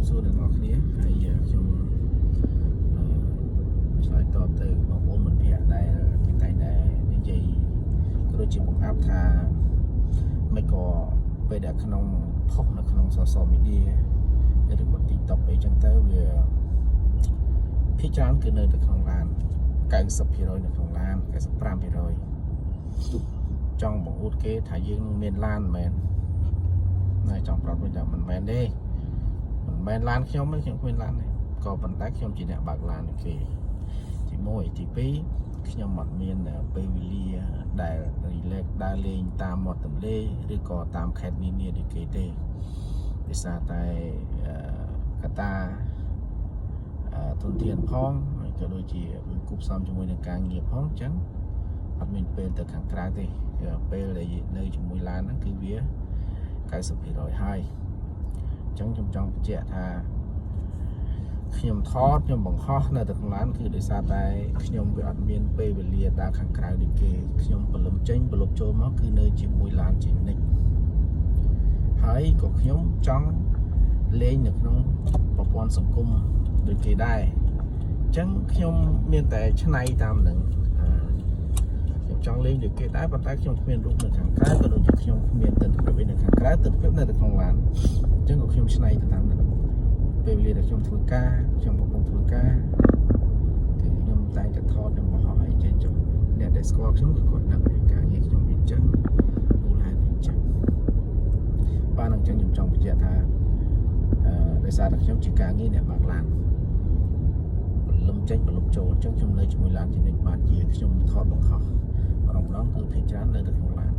សួរទាំងអស់គ្នាហើយខ្ញុំឆ្លើយតបទៅបងប្អូនមិត្តភ័ក្តិដែលតែងតែនិយាយក៏ដូចជាបង្អាប់ថាមិនក៏ពេលដែលក្នុងផុសនៅក្នុង social media ឬក៏ TikTok អីចឹងទៅវាភាគច្រើនគឺនៅក្នុងឡាន 90% នៅក្នុងឡាន 95% ចង់បង្អួតគេថាយើងមានឡានមែនតែចង់ប្រាប់វិញថាមិនមែនទេមិនមែនឡានខ្ញុំទេខ្ញុំគ្មានឡានទេក៏ប៉ុន្តែខ្ញុំជាអ្នកបើកឡានឲ្យគេទី1ទី2ខ្ញុំអត់មានពេលវេលាដែល relax ដើរលេងតាមមាត់ទន្លេឬក៏តាមខេត្តនានាដូចគេទេដោយសារតែកត្តាទុនធានផងហើយក៏ដូចជាវាគប់ផ្សំជាមួយនឹងការងារផងអញ្ចឹងអត់មានពេលទៅខាងក្រៅទេពេលដែលនៅជាមួយឡានហ្នឹងគឺវា 90% ហើយអញ្ចឹងខ្ញុំចង់បញ្ជាក់ថាខ្ញុំថតខ្ញុំបង្ហោះនៅទៅក្នុងឡានគឺដោយសារតែខ្ញុំវាអត់មានពេលវេលាដើរខាងក្រៅដូចគេខ្ញុំព្រលឹមចេញព្រលប់ចូលមកគឺនៅជាមួយឡានជានិច្ចហើយក៏ខ្ញុំចង់លេងនៅក្នុងប្រព័ន្ធសង្គមដូចគេដែរអញ្ចឹងខ្ញុំមានតែឆ្នៃតាមនឹងខ្ញុំចង់លេងដូចគេដែរប៉ុន្តែខ្ញុំគ្មានរូបនៅខាងក្រៅក៏ដូចជាខ្ញុំគ្មានទិដ្ឋភាពនៅខាងក្រៅទិដ្ឋភាពនៅក្នុងឡានអញ្ចឹងក៏ខ្ញុំឆ្នៃទៅតាមនឹងពេលវេលាដែលខ្ញុំធ្វើការខ្ញុំកំពុងធ្វើការគឺខ្ញុំតែងតែថតនិងបង្ហោះឲ្យចេញចុះអ្នកដែលស្គាល់ខ្ញុំគឺគាត់ដឹងការងារខ្ញុំវាអញ្ចឹងមូលហេតុវាអញ្ចឹងបាទអញ្ចឹងខ្ញុំចង់បញ្ជាក់ថាដោយសារតែខ្ញុំជាការងារអ្នកបើកឡានព្រលឹមចេញព្រលប់ចូលអញ្ចឹងខ្ញុំនៅជាមួយឡានជានិច្ចបានជាខ្ញុំថតបង្ហោះម្ដងគឺភាគច្រើននៅក្នុងឡាន